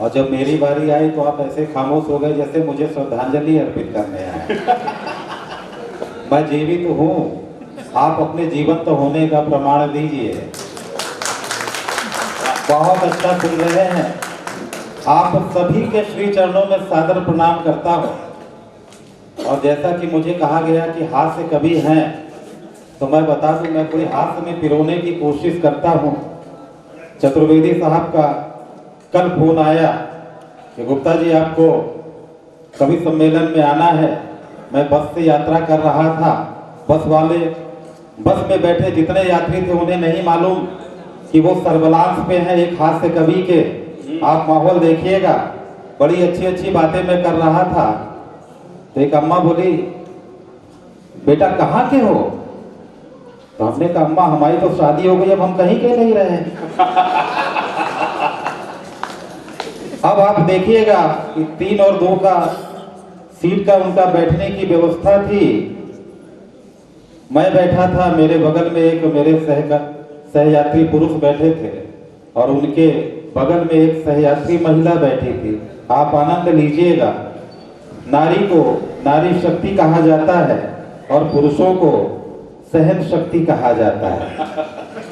और जब मेरी बारी आई तो आप ऐसे खामोश हो गए जैसे मुझे श्रद्धांजलि अर्पित करने आए। मैं जीवित हूँ, आप अपने जीवंत होने का प्रमाण दीजिए। बहुत अच्छा सुन रहे हैं। आप सभी के श्री चरणों में सादर प्रणाम करता हूँ। और जैसा कि मुझे कहा गया कि हास्य कवि हैं, तो मैं बता दूं, मैं कोई हास्य में पिरोने की कोशिश करता हूँ। चतुर्वेदी साहब का कल फोन आया कि गुप्ता जी आपको कवि सम्मेलन में आना है। मैं बस से यात्रा कर रहा था, बस में बैठे जितने यात्री थे उन्हें नहीं मालूम कि वो सर्वलांस पे हैं एक हास्य कवि के। आप माहौल देखिएगा, बड़ी अच्छी अच्छी बातें मैं कर रहा था। तो एक अम्मा बोली, बेटा कहाँ के हो? तो हमने कहा अम्मा हमारी तो शादी हो गई, अब हम कहीं के नहीं रहे। अब आप देखिएगा कि 3 और 2 का सीट का उनका बैठने की व्यवस्था थी। मैं बैठा था, मेरे बगल में एक मेरे सहयात्री पुरुष बैठे थे और उनके बगल में एक सहयात्री महिला बैठी थी। आप आनंद लीजिएगा। नारी को नारी शक्ति कहा जाता है और पुरुषों को सहन शक्ति कहा जाता है।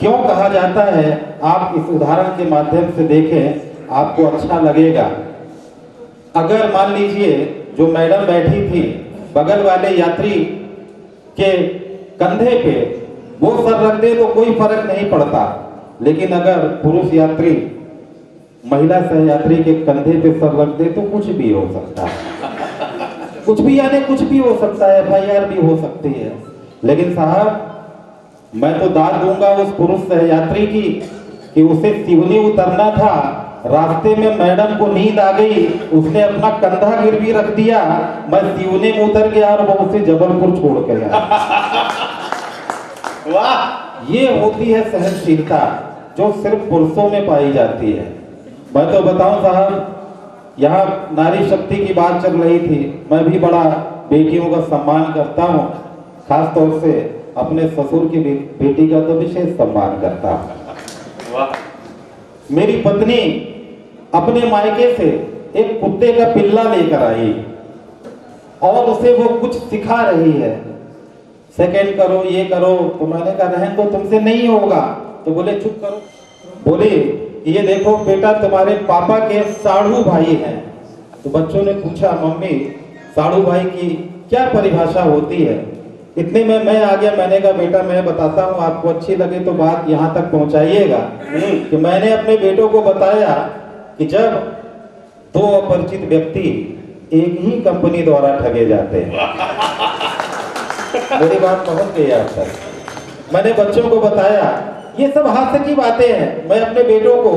क्यों कहा जाता है, आप इस उदाहरण के माध्यम से देखें, आपको अच्छा लगेगा। अगर मान लीजिए जो मैडम बैठी थी, बगल वाले यात्री के कंधे पे वो सर रख दे तो कोई फर्क नहीं पड़ता, लेकिन अगर पुरुष यात्री महिला सहयात्री के कंधे पे सर रख दे तो कुछ भी हो सकता है। कुछ भी यानी कुछ भी हो सकता है, FIR भी हो सकती है। लेकिन साहब मैं तो दाद दूंगा उस पुरुष सहयात्री की कि उसे सिवनी उतरना था, रास्ते में मैडम को नींद आ गई, उसने अपना कंधा गिरवी रख दिया, मैं सिवनी में उतर गया और वो उसे जबलपुर छोड़ के गया। वाह, ये होती है सहनशीलता जो सिर्फ पुरुषों में पाई जाती है। मैं तो बताऊं साहब, यहाँ नारी शक्ति की बात चल रही थी, मैं भी बड़ा बेटियों का सम्मान करता हूँ, खास तौर से अपने ससुर की बेटी का तो विशेष सम्मान करता हूँ। वाह। मेरी पत्नी अपने मायके से एक कुत्ते का पिल्ला लेकर आई और उसे वो कुछ सिखा रही है, सेकंड करो, ये करो। तो मैंने कहा रहने दो, तुमसे नहीं होगा। तो बोले चुप करो। बोले ये देखो बेटा, तुम्हारे पापा के साढ़ू भाई हैं। तो बच्चों ने पूछा मम्मी साढ़ू भाई की क्या परिभाषा होती है? इतने में मैं आ गया। मैंने कहा बेटा मैं बताता हूँ, आपको अच्छी लगे तो बात यहाँ तक पहुँचाइएगा कि मैंने अपने बेटों को बताया कि जब 2 अपरिचित व्यक्ति एक ही कंपनी द्वारा ठगे जाते हैं। मेरी बात पहुँच गई आप तक। मैंने बच्चों को बताया, ये सब हास्य की बातें हैं। मैं अपने बेटों को,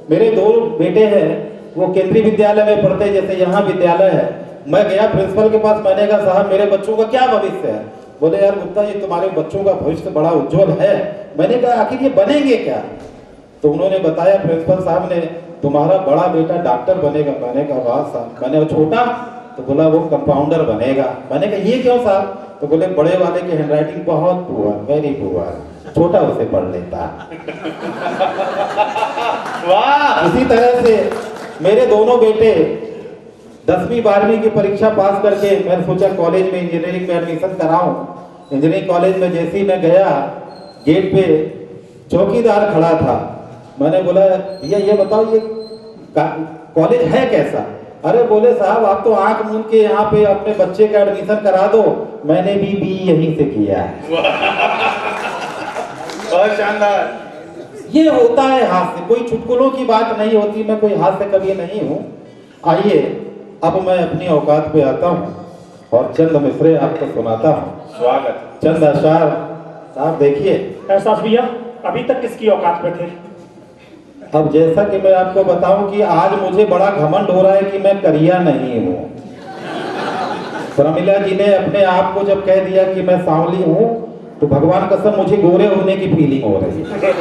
मेरे 2 बेटे हैं, वो केंद्रीय विद्यालय में पढ़ते, जैसे यहाँ विद्यालय है। मैं गया प्रिंसिपल के पास, मैंने कहा साहब मेरे बच्चों का क्या भविष्य है? बोले यार गुप्ता जी तुम्हारे बच्चों का भविष्य बड़ा उज्जवल है। मैंने कहा आखिर ये बनेंगे क्या? तो उन्होंने बताया प्रिंसिपल साहब ने, तुम्हारा बड़ा बेटा डॉक्टर बनेगा। मैंने कहा वाह साहब। मैंने छोटा? तो बोला वो कंपाउंडर बनेगा। मैंने कहा ये क्यों साहब? तो बोले बड़े वाले की हैंडराइटिंग बहुत पुअर, वेरी पुअर, छोटा उसे पढ़ लेता। वाह। इसी तरह से मेरे दोनों बेटे 10वीं 12वीं की परीक्षा पास करके मैंने सोचा कॉलेज में इंजीनियरिंग में एडमिशन कराऊं। इंजीनियरिंग कॉलेज में जैसे ही मैं गया, गेट पे चौकीदार खड़ा था। मैंने बोला भैया ये बताओ ये कॉलेज है कैसा? अरे बोले साहब आप तो आंख मूंद के यहाँ पे अपने बच्चे का एडमिशन करा दो, मैंने भी यहीं से किया है। बहुत शानदार। ये होता है हास्य, कोई चुटकुलों की बात नहीं होती। मैं कोई हास्य कवि नहीं हूँ। आइए अब मैं अपनी औकात पे आता हूँ और चंद मिसरे आपको सुनाता हूँ। स्वागत। चंद अशार साहब देखिए। एहसास भैया अभी तक किसकी औकात पे थे? अब जैसा कि मैं आपको बताऊं कि आज मुझे बड़ा घमंड हो रहा है कि मैं करिया नहीं हूँ। प्रमिला जी ने अपने आप को जब कह दिया कि मैं सांवली हूँ, तो भगवान कसम मुझे गोरे होने की फीलिंग हो रही है।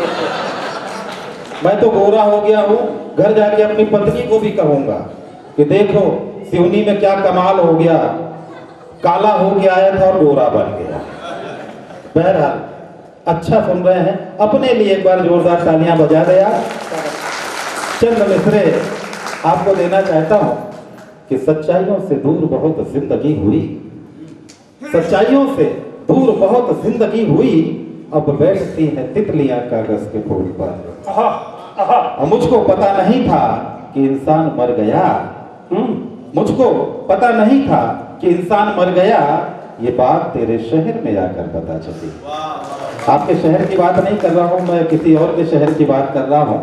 मैं तो गोरा हो गया हूँ। घर जाके अपनी पत्नी को भी कहूंगा कि देखो सिवनी में क्या कमाल हो गया, काला हो के आया था और गोरा बन गया। बहरहाल अच्छा सुन रहे हैं, अपने लिए एक बार जोरदार तालियां बजा दे यार। चंद मिसरे आपको देना चाहता हूं कि सच्चाइयों से दूर बहुत जिंदगी हुई, सच्चाइयों से दूर बहुत जिंदगी हुई, अब बैठती है तितलियां कागज के फूल पर। आहा, आहा। और मुझको पता नहीं था कि इंसान मर गया, मुझको पता नहीं था कि इंसान मर गया, ये बात तेरे शहर में आकर पता चली। आपके शहर की बात नहीं कर रहा हूं मैं, किसी और के शहर की बात कर रहा हूं।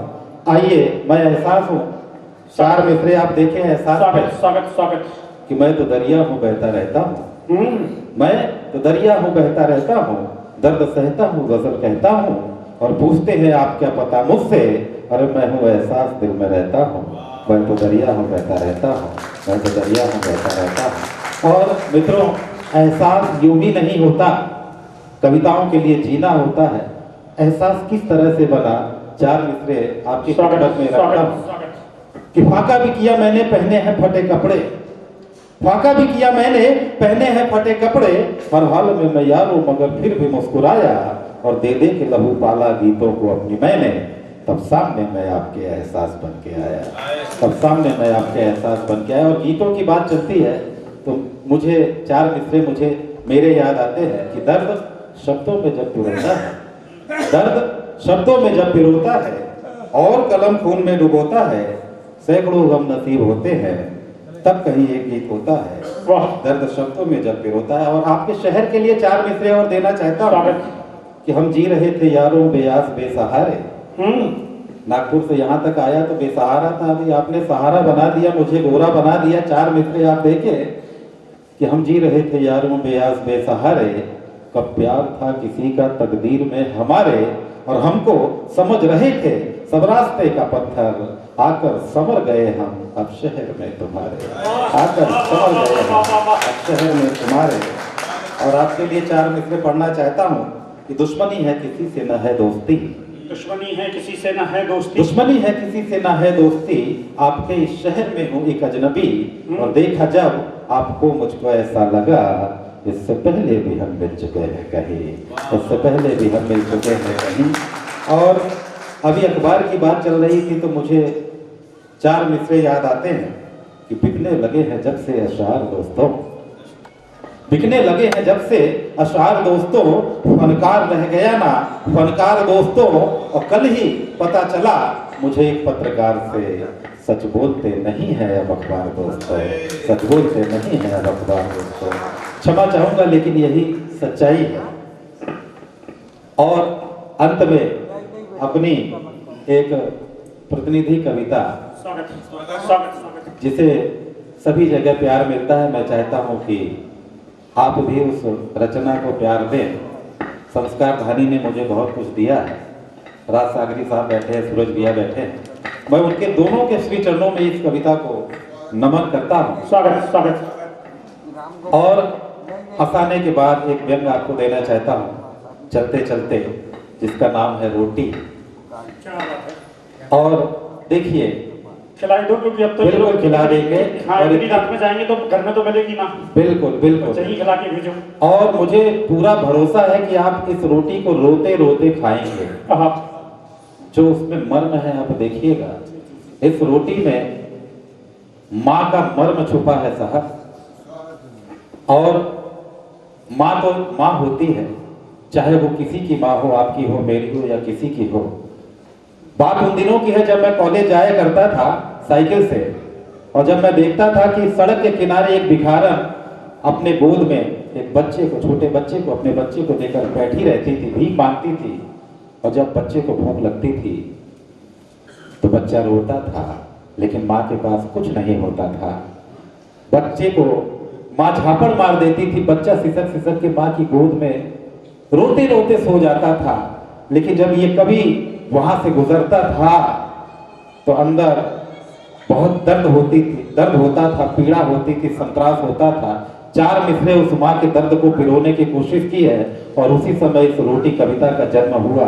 आइए, मैं एहसास हूं, चार मिसरे आप देखे एहसास स्वागत स्वागत स्वागत। कि मैं तो दरिया हूं बहता रहता हूं, मैं तो दरिया हूं बहता रहता हूं, दर्द सहता हूं गजल कहता हूं, और पूछते हैं आप क्या पता मुझसे, अरे मैं हूं एहसास दिल में रहता हूं, मैं तो दरिया हूं बहता रहता हूं, मैं तो दरिया हूं बहता रहता हूं। और मित्रों, एहसास यूं ही नहीं होता, कविताओं के लिए जीना होता है। एहसास किस तरह से बना, चार मिसरे आपकी खिदमत में रखता हूं। कि फाका भी किया मैंने पहने हैं फटे कपड़े, फाका भी किया मैंने पहने हैं फटे कपड़े, हर हाल में मैं यारों मगर फिर भी मुस्कुराया, और दे दे के लहू पाला गीतों को अपनी मैंने, तब सामने मैं आपके एहसास बन के आया, तब सामने मैं आपके एहसास बन के आया। और गीतों की बात चलती है तो मुझे चार मिसरे मुझे मेरे याद आते हैं कि दर्द शब्दों में जब पिरोता है, दर्द शब्दों में जब पिरोता है, और कलम खून में डुबोता है, सैकड़ों गम नसीब होते हैं, तब कहीं एक गीत होता है। वाह। दर्द शब्दों में जब पिरोता है। और आपके शहर के लिए चार मिसरे और देना चाहता हूं कि हम जी रहे थे यारों बेयास बेसहारे। नागपुर से यहाँ तक आया तो बेसहारा था, अभी आपने सहारा बना दिया, मुझे गोरा बना दिया। चार मिसरे आप देखे कि हम जी रहे थे यारों बेयास बेसहारे, कब प्यार था किसी का तकदीर में हमारे, और हमको समझ रहे थे सब रास्ते का पत्थर, आकर संवर गए हम अब शहर में तुम्हारे, आकर संवर गए हम अब शहर में तुम्हारे। और आपके लिए चार मिसरे पढ़ना चाहता हूँ कि दुश्मनी है किसी से न है दोस्ती, दुश्मनी है किसी से न है दोस्ती, दुश्मनी है किसी से न है दोस्ती, आपके इस शहर में हूँ एक अजनबी, और देखा जब आपको मुझको ऐसा लगा, इससे पहले भी हम मिल चुके हैं कहीं, इससे पहले भी हम मिल चुके हैं कहीं। और अभी अखबार की बात चल रही थी तो मुझे चार मिसरे याद आते हैं कि बिकने लगे हैं जब से अशार दोस्तों, बिकने लगे हैं जब से अशार दोस्तों, फनकार रह गया ना फनकार दोस्तों, और कल ही पता चला मुझे एक पत्रकार से, सच बोलते नहीं है अब अखबार दोस्तों, सच बोलते नहीं है अब अखबार दोस्तों। क्षमा चाहूंगा लेकिन यही सच्चाई है। और अंत में अपनी एक प्रतिनिधि कविता, स्वागत स्वागत स्वागत, जिसे सभी जगह प्यार मिलता है, मैं चाहता हूं कि आप भी उस रचना को प्यार दें। संस्कार धानी ने मुझे बहुत कुछ दिया है, राज सागरी साहब बैठे हैं, सूरज भैया बैठे हैं, मैं उनके दोनों के श्री चरणों में इस कविता को नमन करता हूं। स्वागत स्वागत। और हंसाने के बाद एक व्यंग आपको देना चाहता हूं, चलते चलते, जिसका नाम है रोटी। क्या बात है। और देखिए, खिलाई दो क्योंकि अब तो बिल्कुल खिला देंगे। हाँ, और इतनी रात में जाएंगे तो घर में तो मिलेगी ना, बिल्कुल बिल्कुल चाहिए खिला के भेजो। और मुझे पूरा भरोसा है कि आप इस रोटी को रोते रोते खाएंगे। आहा, जो उसमें मर्म है आप देखिएगा, इस रोटी में माँ का मर्म छुपा है साहब। और माँ तो माँ होती है, चाहे वो किसी की माँ हो, आपकी हो, मेरी हो या किसी की हो। बात उन दिनों की है जब मैं कॉलेज जाया करता था साइकिल से, और जब मैं देखता था कि सड़क के किनारे एक भिखारन अपने गोद में एक बच्चे को, छोटे बच्चे को, अपने बच्चे को लेकर बैठी रहती थी, भीख मांगती थी, और जब बच्चे को भूख लगती थी तो बच्चा रोता था, लेकिन माँ के पास कुछ नहीं होता था। बच्चे को माँ झापड़ मार देती थी, बच्चा सिसक सिसक के माँ की गोद में रोते रोते सो जाता था। लेकिन जब ये कभी वहां से गुजरता था तो अंदर बहुत दर्द होती थी, दर्द होता था, पीड़ा होती थी, संत्रास होता था। चार मिसरे उस माँ के दर्द को पिरोने की कोशिश की है, और उसी समय इस रोटी कविता का जन्म हुआ।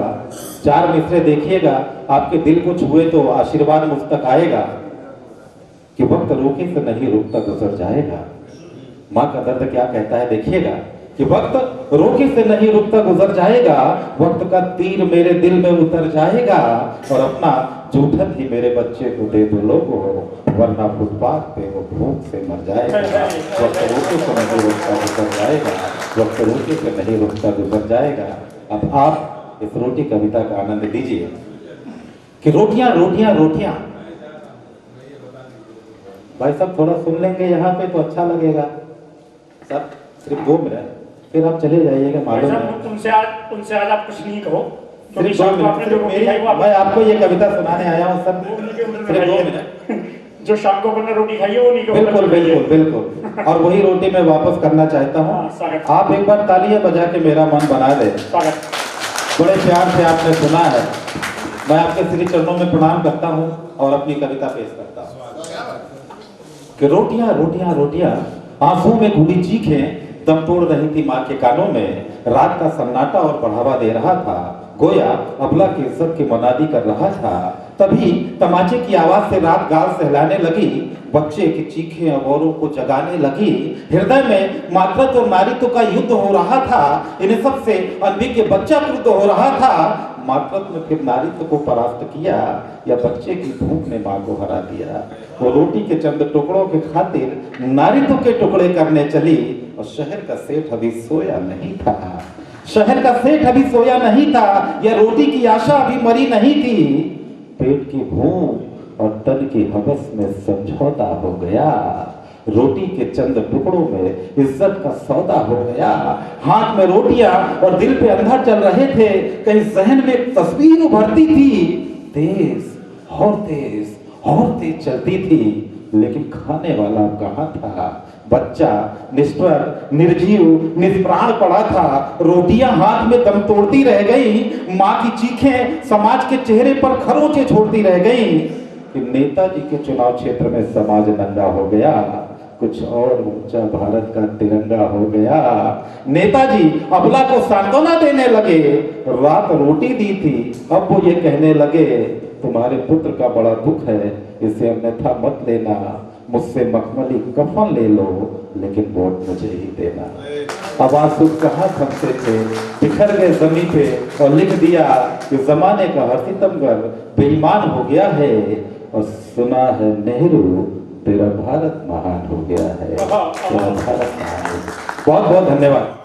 चार मिसरे देखिएगा, आपके दिल को छुए तो आशीर्वाद मुझ तक आएगा कि वक्त रोके से नहीं रुकता गुजर जाएगा। माँ का दर्द क्या कहता है देखिएगा कि वक्त रोके से नहीं रुकता गुजर जाएगा, वक्त का तीर मेरे दिल में उतर जाएगा, और अपना जूठन ही मेरे बच्चे को दे दो लोगों, वरना फुटपाथ पे वो भूख से मर जाएगा। वक्त रोके से नहीं रुकता गुजर जाएगा, वक्त रोके से नहीं रुकता गुजर जाएगा। अब आप इस रोटी कविता का आनंद लीजिए कि रोटियां रोटियां रोटियां। भाई साहब थोड़ा सुन लेंगे यहाँ पे तो अच्छा लगेगा। सर सिर्फ 2 मिनट, फिर आप चले जाइएगा। मालूम है उनसे आज आप कुछ नहीं कहो, क्योंकि सिर्फ 2 शाम को आपने जो रोटी खाई वो मिनट, मैं आपको ये कविता सुनाने आया हूँ सर। सिर्फ 2 मिनट। जो शाम को अपने रोटी खाई है वो नहीं कहो। बिल्कुल बिल्कुल बिल्कुल, और वही रोटी मैं वापस करना चाहता हूँ। स्वागत। आप एक बार तालियां बजा के मेरा मन बना दे। स्वागत। बड़े प्यार से आपने सुना है। मैं आपके श्री चरणों में प्रणाम करता हूँ और अपनी कविता पेश करता हूँ कि रोटियां रोटियां रोटियां, आंसू में घुली चीखें दम तोड़ रही थी माँ के कानों में। रात का सन्नाटा और बढ़ावा दे रहा था, गोया अबला की इज्जत की मनादी कर रहा था। तभी तमाचे की आवाज से रात गाल सहलाने लगी, बच्चे की चीखें अब औरों को जगाने लगी। हृदय में मातृत्व और नारीत्व का युद्ध हो रहा था, इन्हें सबसे अनभिज्ञ बच्चा क्रुद्ध हो रहा था। मातृत्व ने फिर नारीत्व को परास्त किया, या बच्चे की भूख ने माँ को हरा दिया। वो रोटी के चंद टुकड़ों के खातिर नारीत्व के टुकड़े करने चली, और शहर का सेठ अभी सोया नहीं था। शहर का सेठ अभी सोया नहीं था, या रोटी की आशा अभी मरी नहीं थी। पेट की भूख और तन की हवस में समझौता हो गया, रोटी के चंद टुकड़ों में इज्जत का सौदा हो गया। हाथ में रोटियां और दिल पे अंधा चल रहे थे, कहीं जहन में एक तस्वीर उभरती थी। तेज और तेज और तेज चलती थी, लेकिन खाने वाला कहाँ था? बच्चा निष्ठुर निर्जीव निष्प्राण पड़ा था। रोटियां हाथ में दम तोड़ती रह गई, माँ की चीखें समाज के चेहरे पर खरोंचे छोड़ती रह गई। कि नेताजी के चुनाव क्षेत्र में समाज नंगा हो गया, कुछ और ऊंचा भारत का तिरंगा हो गया। नेताजी अबला को सांत्वना देने लगे, रात रोटी दी थी, अब वो ये कहने लगे तुम्हारे पुत्र का बड़ा दुख है, इसे अन्यथा मत लेना, मुझसे मखमली कफन ले लो, लेकिन वोट मुझे ही देना। अब आंसू कहाँ थमते थे, बिखर गए जमीन पे, और लिख दिया कि जमाने का हर सितमगर बेईमान हो गया है, और सुना है नेहरू तेरा भारत महान हो गया है। तेरा भारत महान हो गया। बहुत बहुत धन्यवाद।